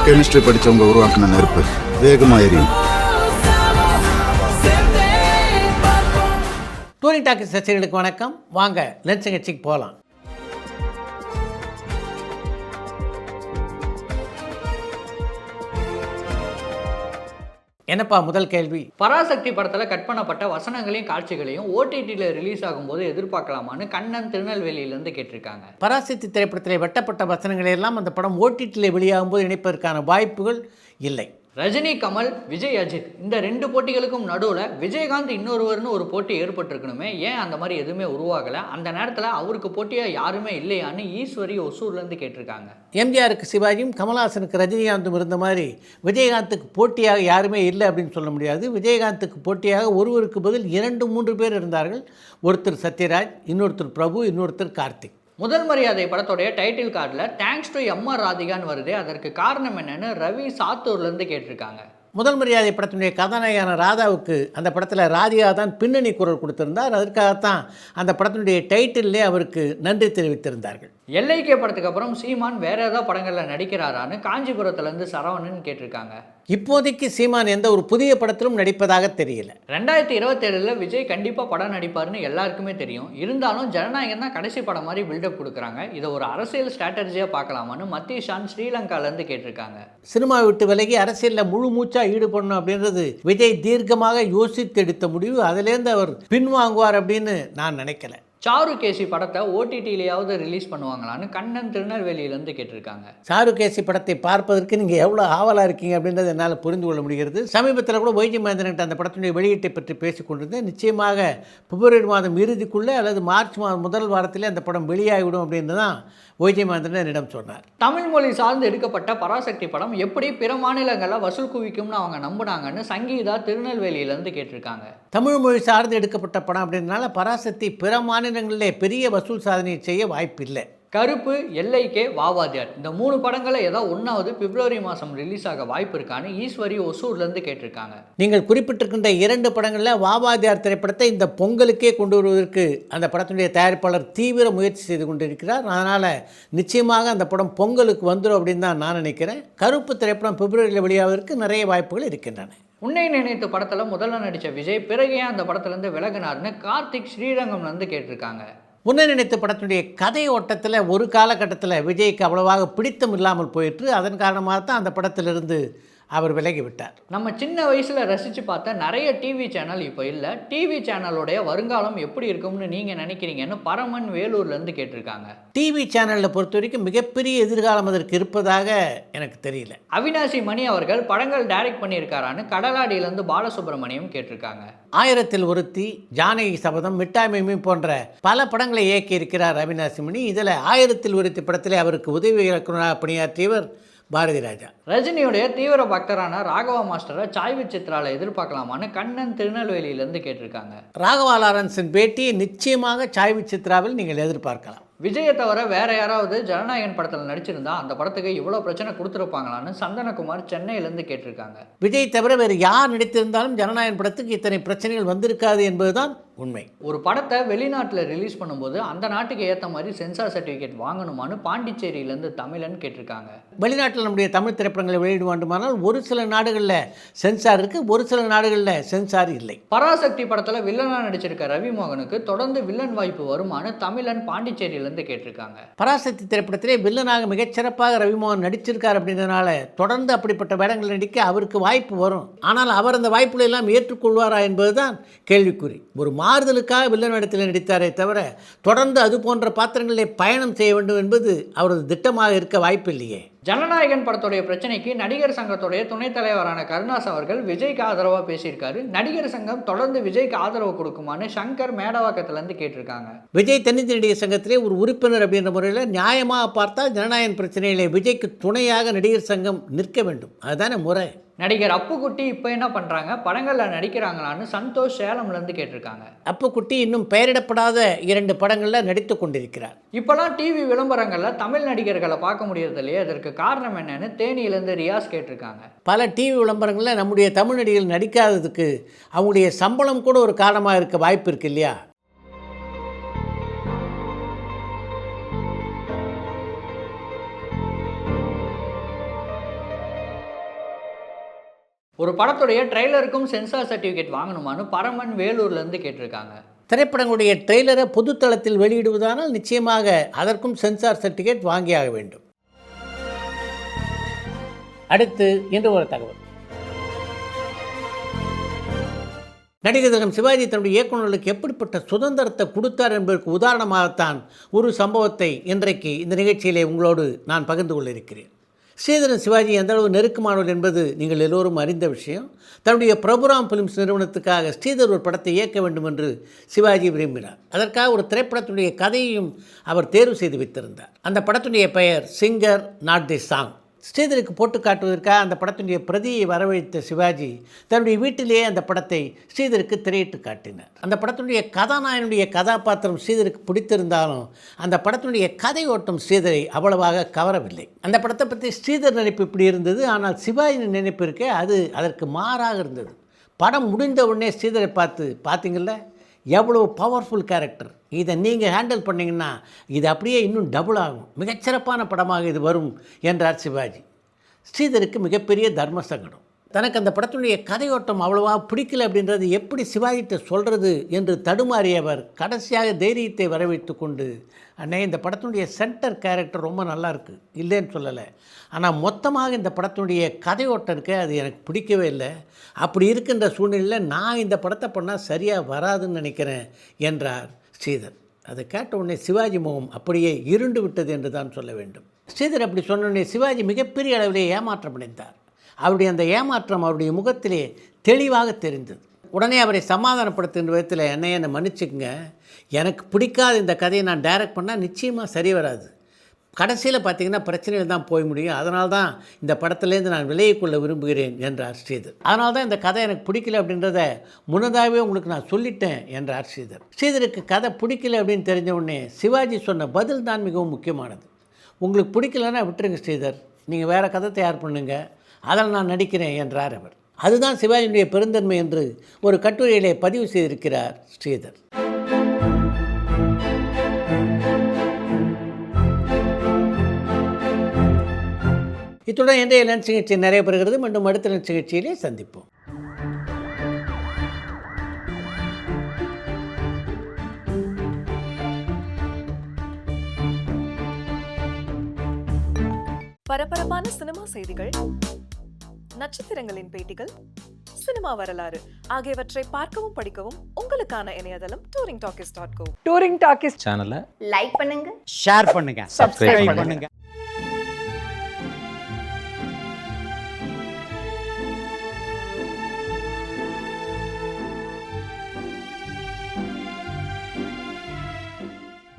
Chemistry படிச்சவங்க உருவாக்கின நெருப்பு வேகமா எரியும். டூரிங் டாக்கிஸ் ரசிகர்களுக்கு வணக்கம். வாங்க லென்ஸ் நிகழ்ச்சிக்கு போகலாம். என்னப்பா முதல் கேள்வி? பராசக்தி படத்தில் கட் பண்ணப்பட்ட வசனங்களையும் காட்சிகளையும் ஓடிடியில் ரிலீஸ் ஆகும்போது எதிர்பார்க்கலாமான்னு கண்ணன் திருநெல்வேலியிலேருந்து கேட்டிருக்காங்க. பராசக்தி திரைப்படத்தில் வெட்டப்பட்ட வசனங்களை எல்லாம் அந்த படம் ஓடிடியில் வெளியாகும்போது இணைப்பதற்கான வாய்ப்புகள் இல்லை. ரஜினி, கமல், விஜய், அஜித் இந்த ரெண்டு போட்டிகளுக்கும் நடுவில் விஜயகாந்த் இன்னொருவர்னு ஒரு போட்டி ஏற்பட்டிருக்கணுமே, ஏன் அந்த மாதிரி எதுவுமே உருவாகலை? அந்த நேரத்தில் அவருக்கு போட்டியாக யாருமே இல்லையான்னு ஈஸ்வரி ஒசூர்லேருந்து கேட்டிருக்காங்க. எம்ஜிஆருக்கு சிவாஜியும், கமல்ஹாசனுக்கு ரஜினிகாந்தும் இருந்த மாதிரி விஜயகாந்துக்கு போட்டியாக யாருமே இல்லை அப்படின்னு சொல்ல முடியாது. விஜயகாந்துக்கு போட்டியாக ஒருவருக்கு பதில் 2-3 பேர் இருந்தார்கள். ஒருத்தர் சத்யராஜ், இன்னொருத்தர் பிரபு, இன்னொருத்தர் கார்த்திக். முதல் மரியாதை படத்தோடைய டைட்டில் கார்டில் தேங்க்ஸ் டு எம்ஆர் ராதிகான்னு வருது. அதற்கு காரணம் என்னன்னு ரவி சாத்தூர்லேருந்து கேட்டிருக்காங்க. முதல் மரியாதை படத்தினுடைய கதாநாயகன ராதாவுக்கு அந்த படத்தில் ராதிகா தான் பின்னணி குரல் கொடுத்திருந்தார். அதற்காகத்தான் அந்த படத்தினுடைய டைட்டிலே அவருக்கு நன்றி தெரிவித்திருந்தார்கள். எல்ஐகே படத்துக்கு அப்புறம் சீமான் வேற ஏதாவது படங்களில் நடிக்கிறாரான்னு காஞ்சிபுரத்துலேருந்து சரவணன் கேட்டிருக்காங்க. இப்போதைக்கு சீமான் எந்த ஒரு புதிய படத்திலும் நடிப்பதாக தெரியல. 2027 விஜய் கண்டிப்பாக படம் நடிப்பார்னு எல்லாருக்குமே தெரியும். இருந்தாலும் ஜனநாயகம் தான் கடைசி படம் மாதிரி பில்டப் கொடுக்குறாங்க. இதை ஒரு அரசியல் ஸ்ட்ராட்டஜியாக பார்க்கலாமான்னு மத்தீஷான் ஸ்ரீலங்காலேருந்து கேட்டிருக்காங்க. சினிமா விட்டு விலகி அரசியலில் முழு மூச்சாக ஈடுபடணும் அப்படின்றது விஜய் தீர்க்கமாக யோசித்து எடுத்த முடிவு. அதிலேருந்து அவர் பின்வாங்குவார் அப்படின்னு நான் நினைக்கல. சாருகேசி படத்தை ஓடிடியிலேயாவது ரிலீஸ் பண்ணுவாங்களான்னு கண்ணன் திருநெல்வேலியிலேருந்து கேட்டிருக்காங்க. சாருகேசி படத்தை பார்ப்பதற்கு நீங்கள் எவ்வளோ ஆவலாக இருக்கீங்க அப்படின்றது என்னால் புரிந்து கொள்ள முடிகிறது. சமீபத்தில் கூட வைஜி மகேந்திரன் அந்த படத்தினுடைய வெளியீட்டை பற்றி பேசிக்கொண்டிருந்தேன். நிச்சயமாக பிப்ரவரி மாதம் இறுதிக்குள்ளே அல்லது மார்ச் மாதம் முதல் வாரத்திலே அந்த படம் வெளியாகிவிடும் அப்படின்னு தான் வைஜி மகேந்திரன் என்னிடம் சொன்னார். தமிழ் மொழி சார்ந்து எடுக்கப்பட்ட பராசக்தி படம் எப்படி பிற மாநிலங்களில் வசூல் குவிக்கும்னு அவங்க நம்பினாங்கன்னு சங்கீதா திருநெல்வேலியிலேருந்து கேட்டிருக்காங்க. தமிழ் மொழி சார்ந்து எடுக்கப்பட்ட படம் அப்படின்றனால பராசக்தி பிற மாநிலங்களிலே பெரிய வசூல் சாதனை செய்ய வாய்ப்பில்லை. கருப்பு, எல்ஐகே, வாவாதியார் இந்த 3 படங்களை ஏதாவது ஒன்றாவது பிப்ரவரி மாதம் ரிலீஸ் ஆக வாய்ப்பு இருக்கான்னு ஈஸ்வரி ஒசூர்லேருந்து கேட்டிருக்காங்க. நீங்கள் குறிப்பிட்டிருக்கின்ற 2 படங்களில் வாவாதியார் திரைப்படத்தை இந்த பொங்கலுக்கே கொண்டு வருவதற்கு அந்த படத்தினுடைய தயாரிப்பாளர் தீவிர முயற்சி செய்து கொண்டிருக்கிறார். அதனால் நிச்சயமாக அந்த படம் பொங்கலுக்கு வந்துடும் அப்படின்னு தான் நான் நினைக்கிறேன். கருப்பு திரைப்படம் பிப்ரவரியில் வெளியாவதற்கு நிறைய வாய்ப்புகள் இருக்கின்றன. உன்னை நினைத்து படத்தில் முதல்ல நடித்த விஜய் பிறகு ஏன் அந்த படத்துலேருந்து விலகினார்னு கார்த்திக் ஸ்ரீரங்கம்லேருந்து கேட்டிருக்காங்க. முன்ன நினைத்த படத்தினுடைய கதை ஓட்டத்தில் ஒரு காலகட்டத்தில் விஜய்க்கு அவ்வளவாக பிடித்தம் இல்லாமல் போயிட்டு அதன் காரணமாக தான் அந்த படத்திலிருந்து அவர் விலகிவிட்டார். நம்ம சின்ன வயசில் ரசித்து பார்த்த நிறைய டிவி சேனல் இப்போ இல்லை. டிவி சேனலோடைய வருங்காலம் எப்படி இருக்கும்னு நீங்கள் நினைக்கிறீங்கன்னு பரமன் வேலூர்லேருந்து கேட்டிருக்காங்க. டிவி சேனலில் பொறுத்த வரைக்கும் மிகப்பெரிய எதிர்காலம் அதற்கு இருப்பதாக எனக்கு தெரியல. அவினாசி மணி அவர்கள் படங்கள் டைரக்ட் பண்ணியிருக்காரான்னு கடலாடியிலேருந்து பாலசுப்ரமணியம் கேட்டிருக்காங்க. 1000ல் ஒருத்தி, ஜானகி சபதம், மிட்டாய் மைமி போன்ற பல படங்களை இயக்கி இருக்கிறார் அவினாசி மணி. இதில் 1000ல் ஒருத்தி படத்திலே அவருக்கு உதவி இயக்குநராக பணியாற்றியவர் பாரதி ராஜா. ரஜினியுடைய தீவிர பக்தரான ராகவா மாஸ்டரை சாய்வு சித்ராவில் எதிர்பார்க்கலாமான்னு கண்ணன் திருநெல்வேலியிலேருந்து கேட்டிருக்காங்க. ராகவா லாரன்ஸின் பேட்டியை நிச்சயமாக சாய்வு சித்ராவில் நீங்கள் எதிர்பார்க்கலாம். விஜயை தவிர வேற யாராவது ஜனநாயகன் படத்தில் நடிச்சிருந்தா அந்த படத்துக்கு இவ்வளோ பிரச்சனை கொடுத்துருப்பாங்களான்னு சந்தனகுமார் சென்னையிலேருந்து கேட்டிருக்காங்க. விஜய் தவிர வேறு யார் நடித்திருந்தாலும் ஜனநாயகன் படத்துக்கு இத்தனை பிரச்சனைகள் வந்திருக்காது என்பதுதான் உண்மை. ஒரு படத்தை வெளிநாட்டில் ரிலீஸ் பண்ணும்போது அந்த நாட்டுக்கு ஏற்ற மாதிரி சென்சார் சர்டிஃபிகேட் வாங்கணுமான்னு பாண்டிச்சேரியிலேருந்து தமிழன் கேட்டிருக்காங்க. வெளிநாட்டில் நம்முடைய தமிழ் திரைப்படங்களை வெளியிட வேண்டுமானால் ஒரு சில நாடுகளில் சென்சார் இருக்குது, ஒரு சில நாடுகளில் சென்சார் இல்லை. பராசக்தி படத்தில் வில்லனாக நடிச்சிருக்க ரவி மோகனுக்கு தொடர்ந்து வில்லன் வாய்ப்பு வருமானு தமிழன் பாண்டிச்சேரியிலேருந்து கேட்டிருக்காங்க. பராசக்தி திரைப்படத்திலே வில்லனாக மிகச்சிறப்பாக ரவிமோகன் நடிச்சிருக்கார் அப்படின்றதுனால தொடர்ந்து அப்படிப்பட்ட வேடங்கள் நடிக்க அவருக்கு வாய்ப்பு வரும். ஆனால் அவர் அந்த வாய்ப்புகளை எல்லாம் ஏற்றுக்கொள்வாரா என்பதுதான் கேள்விக்குறி. ஒரு மாறுதலுக்காக வில்லன் வேடத்தில் நடித்தாரே தவிர தொடர்ந்து அது போன்ற பாத்திரங்களிலே பயணம் செய்ய வேண்டும் என்பது அவரது திட்டமாக இருக்க வாய்ப்பு இல்லையே. ஜனநாயகன் படத்துடைய பிரச்சனைக்கு நடிகர் சங்கத்துடைய துணைத் தலைவரான கருணாஸ் அவர்கள் விஜய்க்கு ஆதரவாக பேசியிருக்காரு. நடிகர் சங்கம் தொடர்ந்து விஜய்க்கு ஆதரவு கொடுக்குமான்னு சங்கர் மேடவாக்கத்திலேருந்து கேட்டிருக்காங்க. விஜய் தனித்து நடிகர் சங்கத்திலே ஒரு உறுப்பினர் அப்படின்ற முறையில் நியாயமாக பார்த்தால் ஜனநாயகன் பிரச்சனையிலே விஜய்க்கு துணையாக நடிகர் சங்கம் நிற்க வேண்டும். அதுதானே முறை. நடிகர் அப்புக்குட்டி இப்போ என்ன பண்ணுறாங்க, படங்களில் நடிக்கிறாங்களான்னு சந்தோஷ் சேலம்லேருந்து கேட்டிருக்காங்க. அப்புக்குட்டி இன்னும் பெயரிடப்படாத 2 படங்களில் நடித்து கொண்டிருக்கிறார். இப்போலாம் டிவி விளம்பரங்களில் தமிழ் நடிகர்களை பார்க்க முடியறது இல்லையே, அதற்கு காரணம் என்னன்னு தேனியிலேருந்து ரியாஸ் கேட்டிருக்காங்க. பல டிவி விளம்பரங்களில் நம்முடைய தமிழ் நடிகர்கள் நடிக்காததுக்கு அவங்களுடைய சம்பளம் கூட ஒரு காரணமாக இருக்க வாய்ப்பு இருக்கு இல்லையா? ஒரு படத்துடைய ட்ரெய்லருக்கும் சென்சார் சர்டிஃபிகேட் வாங்கணுமான்னு பரமன் வேலூர்லேருந்து கேட்டிருக்காங்க. திரைப்படங்களுடைய ட்ரெய்லரை பொதுத்தளத்தில் வெளியிடுவதானால் நிச்சயமாக அதற்கும் சென்சார் சர்டிஃபிகேட் வாங்கியாக வேண்டும். அடுத்து இன்று ஒரு தகவல். நடிகர் திலகம் சிவாஜி தன்னுடைய இயக்குநர்களுக்கு எப்படிப்பட்ட சுதந்திரத்தை கொடுத்தார் என்பதற்கு உதாரணமாகத்தான் ஒரு சம்பவத்தை இன்றைக்கு இந்த நிகழ்ச்சியிலே உங்களோடு நான் பகிர்ந்து கொள்ள இருக்கிறேன். ஸ்ரீதரன் சிவாஜி எந்தளவு நெருக்கமானவர் என்பது நீங்கள் எல்லோரும் அறிந்த விஷயம். தன்னுடைய பிரபுராம் ஃபிலிம்ஸ் நிறுவனத்துக்காக ஸ்ரீதர் ஒரு படத்தை இயக்க வேண்டும் என்று சிவாஜி விரும்பினார். அதற்காக ஒரு திரைப்படத்துடைய கதையையும் அவர் தேர்வு செய்து வைத்திருந்தார். அந்த படத்துடைய பெயர் சிங்கர் நாட் தி சாங். ஸ்ரீதருக்கு போட்டு காட்டுவதற்காக அந்த படத்தினுடைய பிரதியை வரவழைத்த சிவாஜி தன்னுடைய வீட்டிலேயே அந்த படத்தை ஸ்ரீதருக்கு திரையிட்டு காட்டினார். அந்த படத்தினுடைய கதாநாயகனுடைய கதாபாத்திரம் ஸ்ரீதருக்கு பிடித்திருந்தாலும் அந்த படத்தினுடைய கதை ஓட்டம் ஸ்ரீதரை அவ்வளவாக கவரவில்லை. அந்த படத்தை பற்றி ஸ்ரீதர் நினைப்பு இப்படி இருந்தது, ஆனால் சிவாஜி நினைப்பு இருக்கே அது அதற்கு மாறாக இருந்தது. படம் முடிந்த உடனே ஸ்ரீதரை பார்த்தீங்கள எவ்வளோ பவர்ஃபுல் கேரக்டர், இதை நீங்கள் ஹேண்டில் பண்ணிங்கன்னா இது அப்படியே இன்னும் டபுள் ஆகும், மிகச்சிறப்பான படமாக இது வரும் என்றார் சிவாஜி. ஸ்ரீதருக்கு மிகப்பெரிய தர்ம சங்கடம். தனக்கு அந்த படத்தினுடைய கதையோட்டம் அவ்வளோவா பிடிக்கல அப்படின்றது எப்படி சிவாஜிகிட்ட சொல்கிறது என்று தடுமாறியவர் கடைசியாக தைரியத்தை வரவைத்து கொண்டு, அண்ணே இந்த படத்தினுடைய சென்டர் கேரக்டர் ரொம்ப நல்லா இருக்குது, இல்லைன்னு சொல்லலை, ஆனால் மொத்தமாக இந்த படத்தினுடைய கதையோட்டம் இருக்க அது எனக்கு பிடிக்கவே இல்லை, அப்படி இருக்கின்ற சூழ்நிலையில் நான் இந்த படத்தை பண்ணால் சரியாக வராதுன்னு நினைக்கிறேன் என்றார் ஸ்ரீதர். அதை கேட்ட உடனே சிவாஜி முகம் அப்படியே இருண்டு விட்டது என்று தான் சொல்ல வேண்டும். ஸ்ரீதர் அப்படி சொன்ன உடனே சிவாஜி மிகப்பெரிய அளவிலே ஏமாற்றம் அடைந்தார். அவருடைய அந்த ஏமாற்றம் அவருடைய முகத்திலே தெளிவாக தெரிந்தது. உடனே அவரை சமாதானப்படுத்துகின்ற விதத்தில் என்னை மன்னிச்சுக்குங்க, எனக்கு பிடிக்காத இந்த கதையை நான் டைரக்ட் பண்ணால் நிச்சயமாக சரி வராது, கடைசியில் பார்த்திங்கன்னா பிரச்சனையில் தான் போய் முடியும், அதனால தான் இந்த படத்துலேருந்து நான் விலகிக் கொள்ள விரும்புகிறேன் என்றார் ஸ்ரீதர். அதனால தான் இந்த கதை எனக்கு பிடிக்கல அப்படின்றத முன்னதாகவே உங்களுக்கு நான் சொல்லிட்டேன் என்றார் ஸ்ரீதர். ஸ்ரீதருக்கு கதை பிடிக்கல அப்படின்னு தெரிஞ்ச உடனே சிவாஜி சொன்ன பதில் தான் மிகவும் முக்கியமானது. உங்களுக்கு பிடிக்கலன்னா விட்டுருங்க ஸ்ரீதர், நீங்கள் வேறு கதை தயார் பண்ணுங்க, அதில் நான் நடிக்கிறேன் என்றார் அவர். அதுதான் சிவாஜியுடைய பெருந்தன்மை என்று ஒரு கட்டுரையிலே பதிவு செய்திருக்கிறார் ஸ்ரீதர். இத்துடன் இன்றைய லஞ்ச் நிகழ்ச்சி நிறைய பெறுகிறது. மீண்டும் அடுத்த லஞ்ச் நிகழ்ச்சியிலே சந்திப்போம். பரபரப்பான சினிமா செய்திகள், நட்சத்திரங்களின் பேட்டிகள், சினிமா வரலாறு ஆகியவற்றை பார்க்கவும் படிக்கவும் உங்களுக்கான இணையதளம் touringtalkies.co. டூரிங் டாக்கிஸ் சேனலை லைக் பண்ணுங்க, ஷேர் பண்ணுங்க, சப்ஸ்கிரைப் பண்ணுங்க.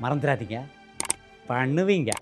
மறந்துடாதீங்க, பண்ணுவீங்க.